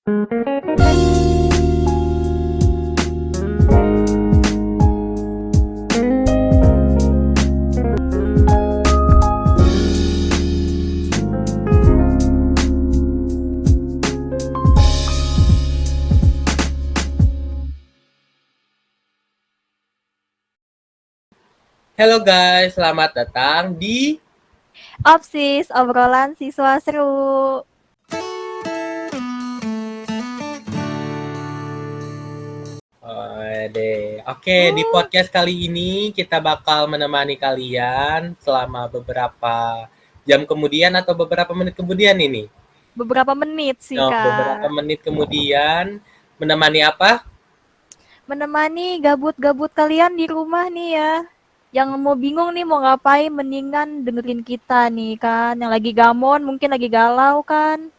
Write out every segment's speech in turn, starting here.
Halo guys, selamat datang di OPSIS, obrolan siswa seru. Oke, di podcast kali ini kita bakal menemani kalian selama beberapa jam kemudian atau beberapa menit kemudian ini. Beberapa menit sih, Beberapa Kak. menit kemudian menemani apa? Menemani gabut-gabut kalian di rumah nih ya. Yang mau bingung nih mau ngapain, mendingan dengerin kita nih kan. Yang lagi gamon, mungkin lagi galau kan.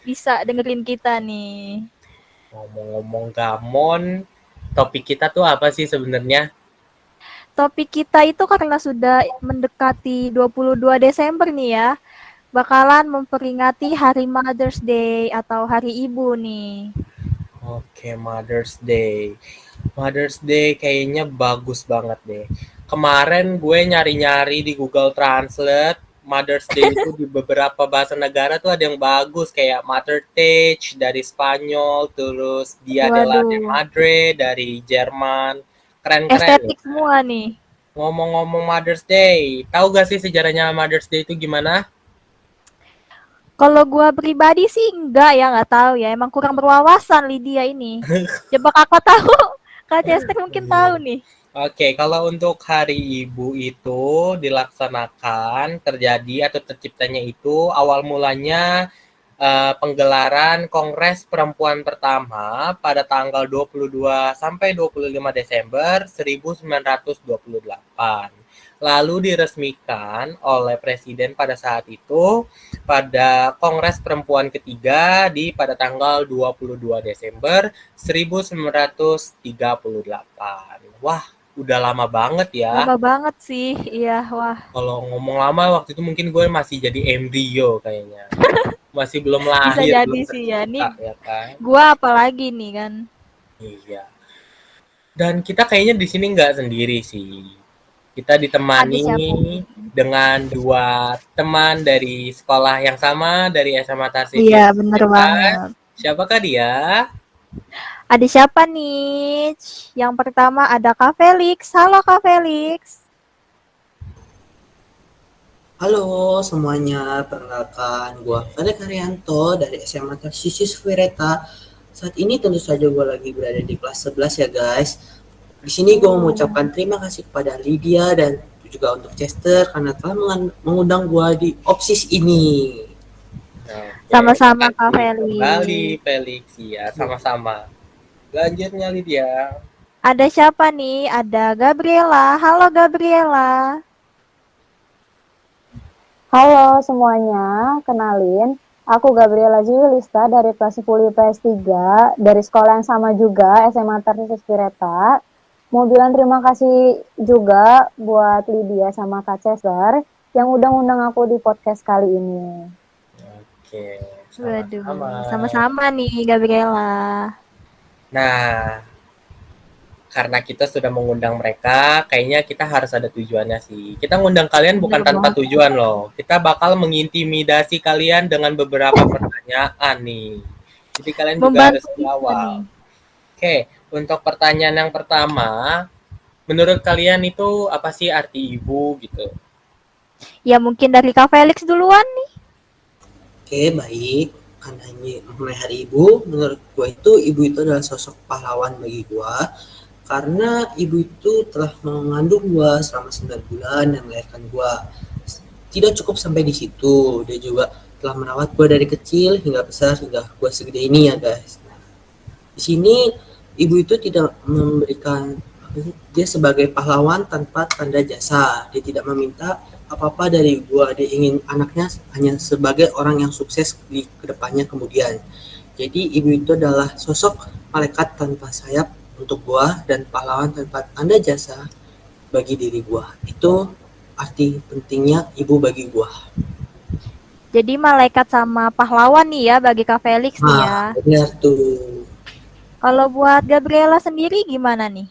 Bisa dengerin kita nih. Ngomong-ngomong gamon, topik kita tuh apa sih sebenarnya? Topik kita itu karena sudah mendekati 22 Desember nih ya. Bakalan memperingati Hari Mother's Day atau Hari Ibu nih. Oke, Mother's Day. Mother's Day kayaknya bagus banget deh. Kemarin gue nyari-nyari di Google Translate, Mother's Day itu di beberapa bahasa negara tuh ada yang bagus kayak Mother Tech dari Spanyol, terus Dia de la de Waduh, Madre dari Jerman. Keren-keren ya. estetik semua nih. Ngomong-ngomong Mother's Day, tahu gak sih sejarahnya Mother's Day itu gimana? Kalau gua pribadi sih enggak ya, nggak tahu ya. Emang kurang berwawasan Lydia ini. Coba kakak tahu, Kak Chester mungkin tahu nih. Oke, kalau untuk Hari Ibu itu dilaksanakan terjadi atau terciptanya itu awal mulanya penggelaran Kongres Perempuan pertama pada tanggal 22 sampai 25 Desember 1928. Lalu diresmikan oleh Presiden pada saat itu pada Kongres Perempuan ketiga pada tanggal 22 Desember 1938. Wah, udah lama banget ya. Lama banget sih, iya, wah. Kalau ngomong lama waktu itu mungkin gue masih jadi embrio kayaknya. Masih belum Bisa lahir, jadi belum sih ya. tercipta Nih, ya kan. gua apalagi nih kan. Iya. Dan kita kayaknya di sini nggak sendiri sih. Kita Ada ditemani siapa nih? dengan dua teman dari sekolah yang sama dari SMA Iya, Tarsisius bener Universitas. banget. Siapakah dia? Ada siapa nih? Yang pertama ada Kak Felix. Halo Kak Felix. Halo semuanya, perkenalkan gua Felix Haryanto dari SMA Tarsisius Wireta. Saat ini tentu saja gua lagi berada di kelas 11 ya guys. Di sini gua mengucapkan terima kasih kepada Lydia dan juga untuk Chester karena telah mengundang gua di OPSIS ini. Oke, Sama-sama Kak makasih kembali Felix. Felix ya, sama-sama. Lanjutnya Lydia. Ada siapa nih? Ada Gabriela. Halo Gabriela. Halo semuanya, kenalin. Aku Gabriela Juwilista dari kelas 10 IPS 3, dari sekolah yang sama juga, SMA Tarsis Pireta. Mau bilang terima kasih juga buat Lydia sama Kak Cesar yang udah ngundang aku di podcast kali ini. Oke, sama-sama. Waduh, sama-sama nih Gabriela. Nah, karena kita sudah mengundang mereka, kayaknya kita harus ada tujuannya sih. Kita ngundang kalian bukan Bener tanpa banget. tujuan loh. Kita bakal mengintimidasi kalian dengan beberapa pertanyaan nih. Jadi kalian juga harus Membantu kita nih. jawab. Oke, untuk pertanyaan yang pertama, menurut kalian itu apa sih arti ibu gitu? Ya mungkin dari Kak Felix duluan nih. Oke, baik. Karena ini mengenai Hari Ibu, menurut gua itu ibu itu adalah sosok pahlawan bagi gua. Karena ibu itu telah mengandung gua selama 9 bulan dan melahirkan gua. Tidak cukup sampai di situ, dia juga telah merawat gua dari kecil hingga besar hingga gua segede ini ya guys. Nah, di sini ibu itu tidak memberikan dia sebagai pahlawan tanpa tanda jasa. Dia tidak meminta apa-apa dari gua. Dia ingin anaknya hanya sebagai orang yang sukses di kedepannya kemudian. Jadi ibu itu adalah sosok malaikat tanpa sayap untuk gua dan pahlawan tanpa tanda jasa bagi diri gua. Itu arti pentingnya ibu bagi gua. Jadi malaikat sama pahlawan nih ya bagi Kak Felix nih ya. Nah, benar tuh. Kalau buat Gabriela sendiri gimana nih?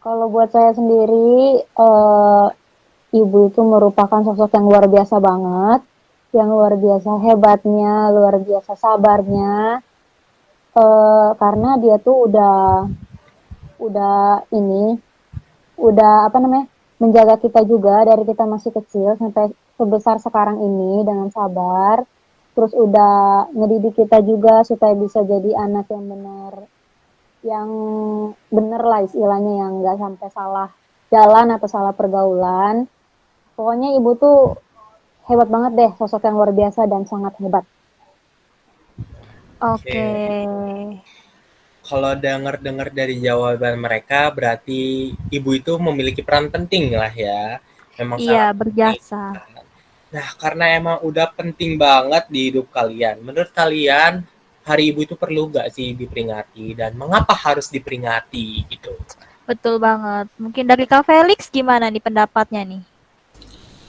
Kalau buat saya sendiri, ibu itu merupakan sosok yang luar biasa banget, yang luar biasa hebatnya, luar biasa sabarnya, karena dia tuh udah ini, udah apa namanya, menjaga kita juga dari kita masih kecil sampai sebesar sekarang ini dengan sabar. Terus udah ngedidik kita juga supaya bisa jadi anak yang bener lah istilahnya, yang nggak sampai salah jalan atau salah pergaulan. Pokoknya ibu tuh hebat banget deh, sosok yang luar biasa dan sangat hebat. Oke. Kalau dengar-dengar dari jawaban mereka, berarti ibu itu memiliki peran penting lah ya. Memang Iya, sangat penting. berjasa. Nah, karena emang udah penting banget di hidup kalian. Menurut kalian, hari ibu itu perlu nggak sih diperingati? Dan mengapa harus diperingati gitu? Betul banget. Mungkin dari Kak Felix gimana nih pendapatnya nih?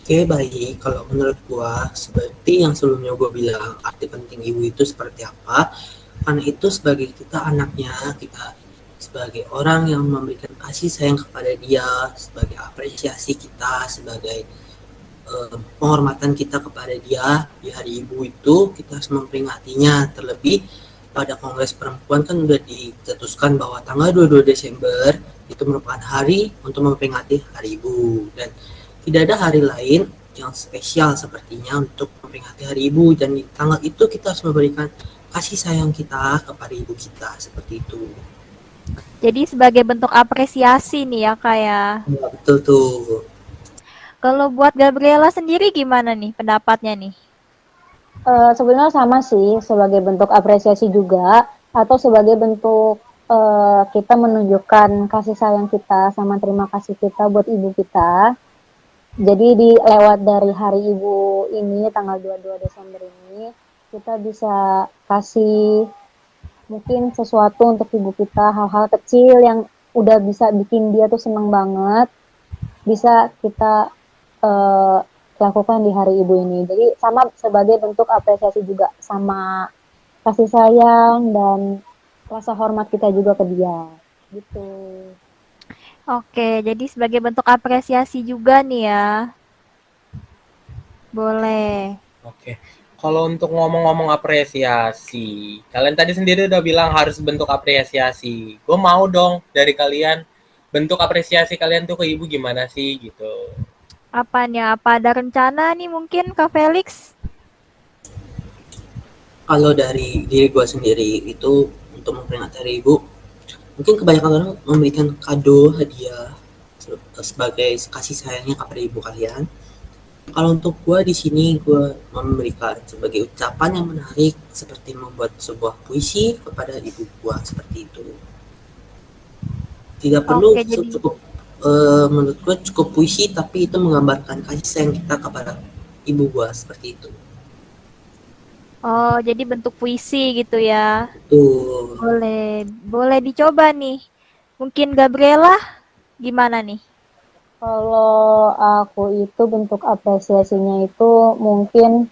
Oke, baik. Kalau menurut gua, seperti yang sebelumnya gua bilang, arti penting ibu itu seperti apa? Karena itu sebagai kita anaknya, kita sebagai orang yang memberikan kasih sayang kepada dia, sebagai apresiasi kita, sebagai penghormatan kita kepada dia di hari ibu itu, kita harus memperingatinya. Terlebih pada Kongres Perempuan kan udah dicetuskan bahwa tanggal 22 Desember itu merupakan hari untuk memperingati hari ibu, dan tidak ada hari lain yang spesial sepertinya untuk memperingati hari ibu, dan di tanggal itu kita harus memberikan kasih sayang kita kepada ibu kita, seperti itu. Jadi sebagai bentuk apresiasi nih ya Kak ya. Ya, betul tuh. Kalau buat Gabriela sendiri gimana nih pendapatnya nih? Sebenarnya sama sih, sebagai bentuk apresiasi juga, atau sebagai bentuk kita menunjukkan kasih sayang kita sama terima kasih kita buat ibu kita. Jadi lewat dari hari ibu ini, tanggal 22 Desember ini, kita bisa kasih mungkin sesuatu untuk ibu kita, hal-hal kecil yang udah bisa bikin dia tuh seneng banget, bisa kita lakukan di hari ibu ini. Jadi sama sebagai bentuk apresiasi juga, sama kasih sayang dan rasa hormat kita juga ke dia gitu. Oke, jadi sebagai bentuk apresiasi juga nih ya. Boleh. Oke. Kalau untuk ngomong-ngomong apresiasi, kalian tadi sendiri udah bilang harus bentuk apresiasi. Gue mau dong dari kalian, bentuk apresiasi kalian tuh ke ibu gimana sih gitu. Apanya? Apa ada rencana nih mungkin Kak Felix? Kalau dari diri gue sendiri itu untuk memperingati hari ibu, mungkin kebanyakan orang memberikan kado, hadiah sebagai kasih sayangnya kepada ibu kalian. Kalau untuk gue di sini, gue memberikan sebagai ucapan yang menarik, seperti membuat sebuah puisi kepada ibu gue, seperti itu. Tidak perlu Oke, jadi cukup, menurut gue cukup puisi, tapi itu menggambarkan kasih sayang kita kepada ibu gue, seperti itu. oh, jadi bentuk puisi gitu ya. Tuh. Boleh dicoba nih. Mungkin Gabriela gimana nih? Kalau aku itu bentuk apresiasinya itu mungkin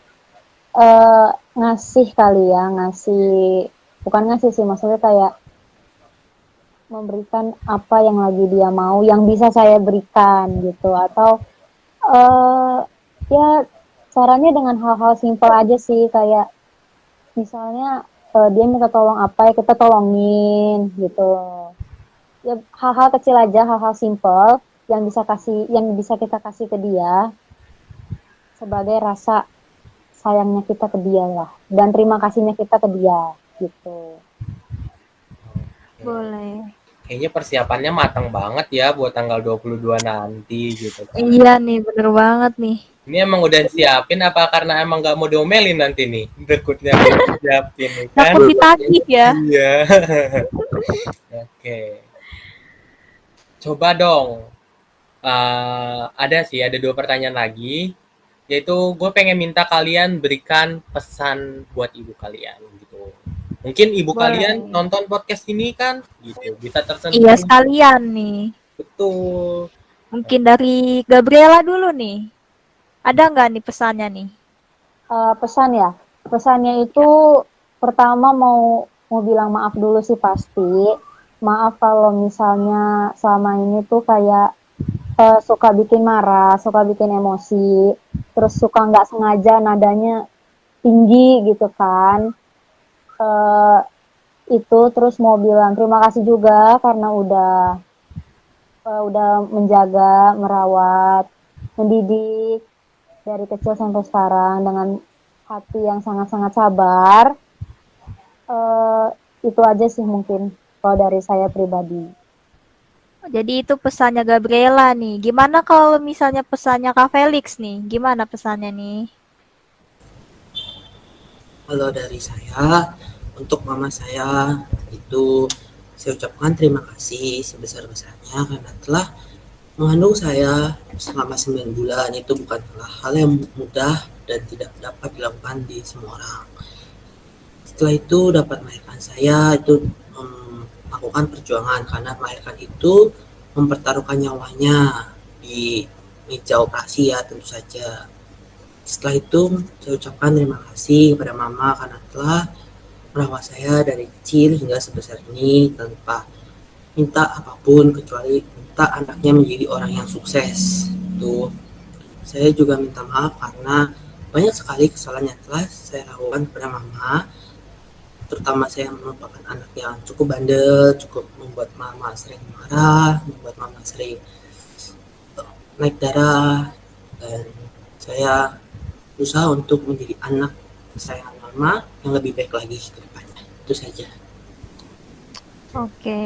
ngasih kali ya, bukan ngasih sih, maksudnya kayak memberikan apa yang lagi dia mau, yang bisa saya berikan gitu, atau ya caranya dengan hal-hal simpel aja sih, kayak misalnya dia minta tolong apa ya kita tolongin gitu. Ya hal-hal kecil aja, hal-hal simpel yang bisa kita kasih ke dia sebagai rasa sayangnya kita ke dia lah, dan terima kasihnya kita ke dia gitu. Boleh. Kayaknya persiapannya matang banget ya buat tanggal 22 nanti gitu kan. Iya nih, bener banget nih. Ini emang udah siapin apa karena emang nggak mau diomelin nanti nih? Berikutnya siapin nih kan? Takut ditagih ya. Iya. Oke. Coba dong. Ada 2 pertanyaan lagi. Yaitu gue pengen minta kalian berikan pesan buat ibu kalian gitu. Mungkin ibu Boleh. kalian nonton podcast ini kan gitu. Bisa tersentuh. Iya sekalian nih. Pesan ya. Pesannya itu pertama mau bilang maaf dulu sih pasti. Maaf kalau misalnya selama ini tuh kayak suka bikin marah, suka bikin emosi, terus suka nggak sengaja nadanya tinggi gitu kan. Eh, itu terus mau bilang terima kasih juga karena udah menjaga, merawat, mendidik dari kecil sampai sekarang dengan hati yang sangat-sangat sabar. Eh, itu aja sih mungkin kalau dari saya pribadi. Jadi itu pesannya Gabriela nih. Gimana kalau misalnya pesannya Kak Felix nih? Gimana pesannya nih? Kalau dari saya, untuk mama saya itu saya ucapkan terima kasih sebesar-besarnya karena telah mengandung saya selama 9 bulan. Itu bukanlah hal yang mudah dan tidak dapat dilakukan di semua orang. Setelah itu dapat melahirkan saya itu melakukan perjuangan karena melahirkan itu mempertaruhkan nyawanya di meja operasi ya tentu saja. Setelah itu saya ucapkan terima kasih kepada mama karena telah merawat saya dari kecil hingga sebesar ini tanpa minta apapun kecuali minta anaknya menjadi orang yang sukses. Itu saya juga minta maaf karena banyak sekali kesalahan yang telah saya lakukan kepada mama, terutama saya merupakan anak yang cukup bandel, cukup membuat mama sering marah, membuat mama sering naik darah, dan saya berusaha untuk menjadi anak kesayangan mama yang lebih baik lagi ke depannya. Itu saja. Oke.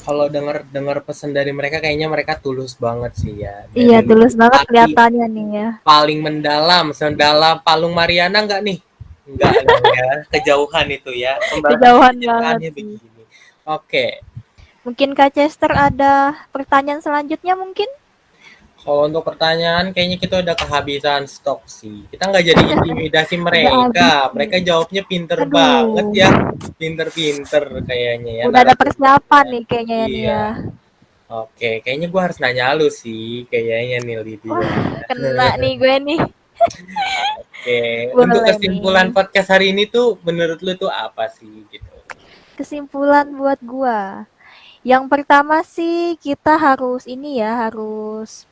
Kalau dengar pesan dari mereka kayaknya mereka tulus banget sih ya. Iya, Dari tulus banget hati kelihatannya nih ya. paling mendalam, sedalam palung Mariana enggak nih? Enggak dong ya, kejauhan itu ya. Pembahasan Kejauhan banget kecintaannya sih. begini. Oke, Mungkin Kak Chester ada pertanyaan selanjutnya mungkin? kalau untuk pertanyaan kayaknya kita udah kehabisan stok sih. Kita nggak jadi intimidasi Udah habis mereka. nih. Mereka jawabnya pinter banget Aduh. ya. Pinter-pinter kayaknya ya Udah ada persiapan narasumbernya. nih kayaknya ya nih Iya. ya. Oke, kayaknya gua harus nanya lu sih. Kayaknya nih Lydia. Wah, kena nih gue nih. Oke, untuk Boleh kesimpulan nih. podcast hari ini tuh menurut lu tuh apa sih gitu? Kesimpulan buat gua. Yang pertama sih kita harus ini ya, harus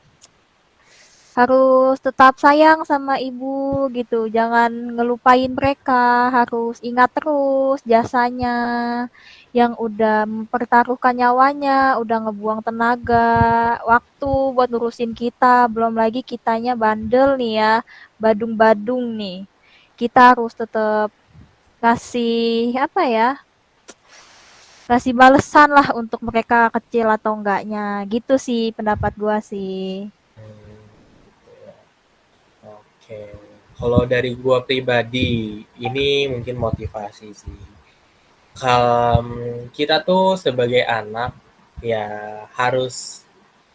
tetap sayang sama ibu gitu. Jangan ngelupain mereka, harus ingat terus jasanya yang udah mempertaruhkan nyawanya, udah ngebuang tenaga, waktu buat ngurusin kita. Belum lagi kitanya bandel nih ya, badung-badung nih. Kita harus tetap kasih apa ya? Kasih balesan lah untuk mereka kecil atau enggaknya. Gitu sih pendapat gua sih. Hmm, gitu ya. Oke. Kalau dari gua pribadi, ini mungkin motivasi sih. Kita tuh sebagai anak ya harus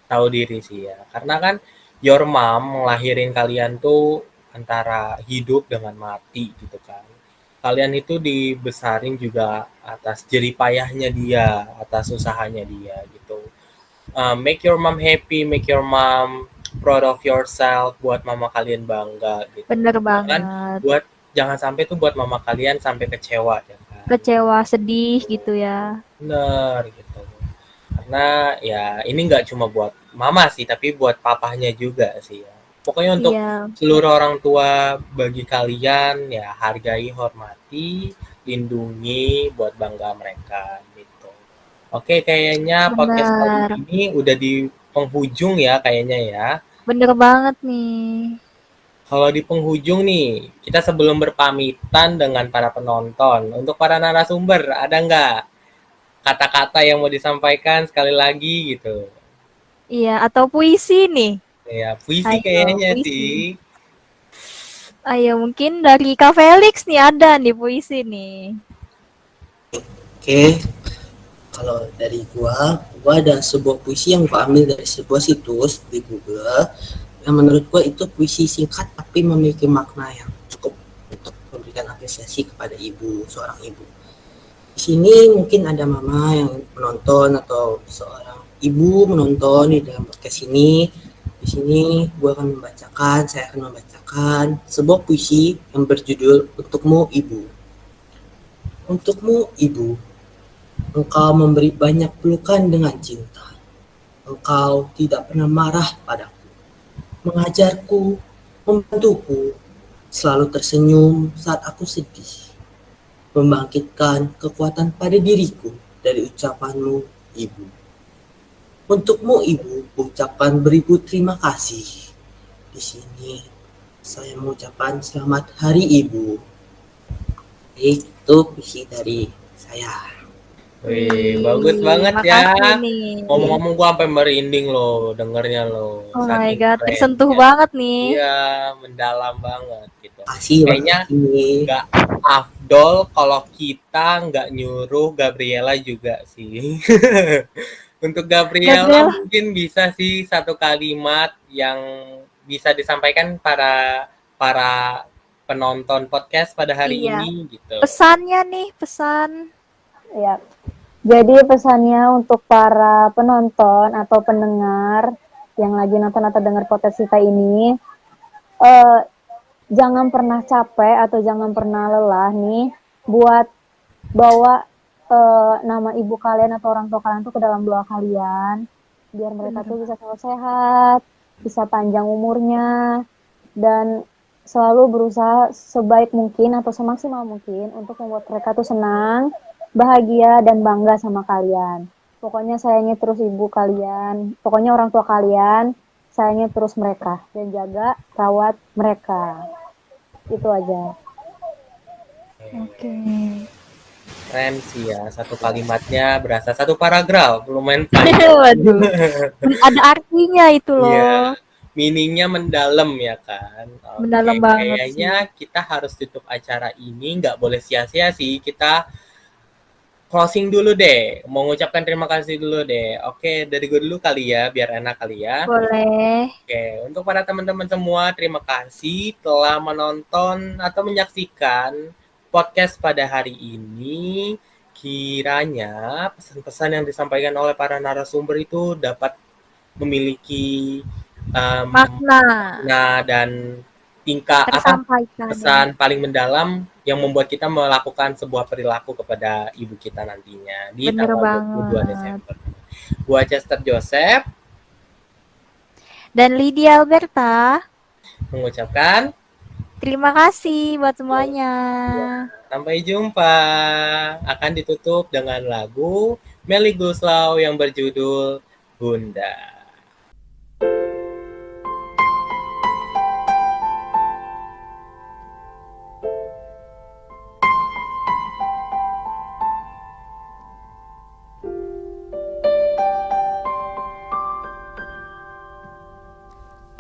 tahu diri sih ya. Karena kan your mom ngelahirin kalian tuh antara hidup dengan mati gitu kan. Kalian itu dibesarin juga atas jerih payahnya dia, atas usahanya dia gitu. Make your mom happy, make your mom proud of yourself, buat mama kalian bangga gitu. Bener Jangan banget. buat jangan sampai tuh buat mama kalian sampai kecewa ya kan. Kecewa, sedih gitu ya. Bener gitu. Karena ya ini nggak cuma buat mama sih, tapi buat papahnya juga sih ya. Pokoknya untuk Iya, seluruh orang tua bagi kalian ya hargai, hormati, lindungi buat bangga mereka gitu. Oke, kayaknya podcast kali bener. ini udah di penghujung ya kayaknya ya. Bener banget nih. Kalau di penghujung nih, kita sebelum berpamitan dengan para penonton, untuk para narasumber ada nggak kata-kata yang mau disampaikan sekali lagi gitu? Iya, atau puisi nih. Ya, puisi Ayo, kayaknya puisi. sih. Ayo, mungkin dari Kak Felix nih ada nih puisi nih. Oke, kalau dari gua ada sebuah puisi yang gua ambil dari sebuah situs di Google yang menurut gua itu puisi singkat tapi memiliki makna yang cukup untuk memberikan apresiasi kepada seorang ibu. Di sini mungkin ada mama yang menonton atau seorang ibu menonton di dalam podcast ini. Di sini saya akan membacakan sebuah puisi yang berjudul Untukmu Ibu. Untukmu Ibu, engkau memberi banyak pelukan dengan cinta. Engkau tidak pernah marah padaku, mengajarku, membantuku, selalu tersenyum saat aku sedih, membangkitkan kekuatan pada diriku dari ucapanmu, Ibu. Untukmu Ibu, ucapkan beribu terima kasih. Di sini saya mengucapkan selamat Hari Ibu. Itu puisi dari saya. Wih, bagus banget ya. Makasih nih. Ngomong-ngomong gua sampai merinding loh dengernya loh. Oh my Saking god, keren tersentuh ya. banget nih. Iya, mendalam banget gitu. Makasih. Kayaknya nggak afdol kalau kita nggak nyuruh Gabriela juga sih. Untuk Gabriela Gabriela. mungkin bisa sih satu kalimat yang bisa disampaikan para penonton podcast pada hari Iya. ini gitu. Pesannya nih, pesan. Ya. Jadi pesannya untuk para penonton atau pendengar yang lagi nonton atau dengar podcast kita ini, jangan pernah capek atau jangan pernah lelah nih buat bawa nama ibu kalian atau orang tua kalian tuh ke dalam doa kalian, biar mereka tuh bisa selalu sehat, bisa panjang umurnya, dan selalu berusaha sebaik mungkin atau semaksimal mungkin untuk membuat mereka tuh senang, bahagia, dan bangga sama kalian. Pokoknya sayangi terus ibu kalian, pokoknya orang tua kalian, sayangi terus mereka, dan jaga, rawat mereka. Itu aja. Oke. Keren sih ya, satu kalimatnya berasa satu paragraf, lumayan panjang. Waduh. Ada artinya itu loh. Iya, meaningnya mendalam ya kan. Oke, Mendalam banget kayaknya kita harus tutup acara ini, nggak boleh sia-sia sih. Kita closing dulu deh, mau ngucapkan terima kasih dulu deh. Oke, dari gue dulu kali ya, biar enak kali ya. Boleh. Oke, untuk para teman-teman semua, terima kasih telah menonton atau menyaksikan podcast pada hari ini. Kiranya pesan-pesan yang disampaikan oleh para narasumber itu dapat memiliki makna dan tingkah Tersampaikan. pesan paling mendalam yang membuat kita melakukan sebuah perilaku kepada ibu kita nantinya di Bener tanggal 22 Desember. Gua Chester Joseph dan Lydia Alberta mengucapkan terima kasih buat semuanya. Sampai jumpa. Akan ditutup dengan lagu Melly Goeslaw yang berjudul Bunda.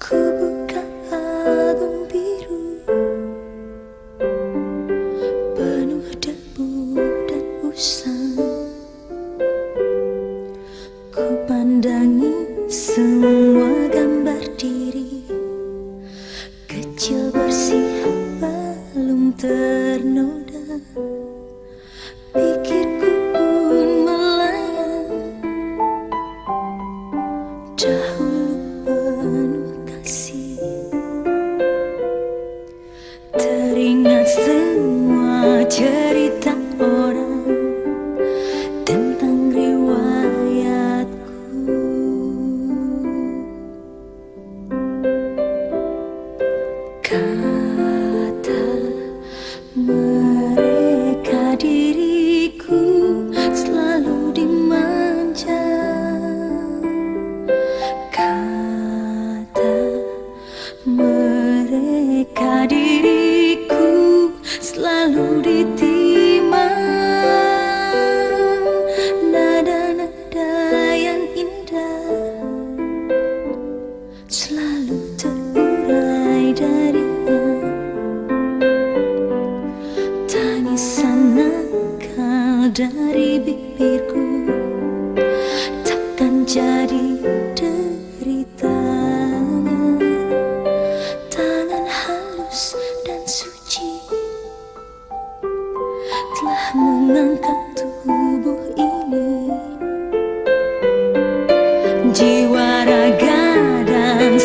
Ku buka album biru penuh debu dan usang. Ku pandangi semua gambar diri kecil bersih belum ternoda. Pikirku pun melayang dahulu penuh kasih. Teringat semua cerita orang tentang riwayatku. Kata mereka diriku selalu dimanja. Kata mereka diriku selalu ditimang. Nada-nada yang indah selalu terurai darinya. Tangisan nakal dari bibirku takkan jadi deritanya. Tangan halus dan suci telah mengangkat tubuh ini. Jiwa, raga, dan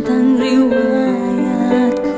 tentang riwayatku.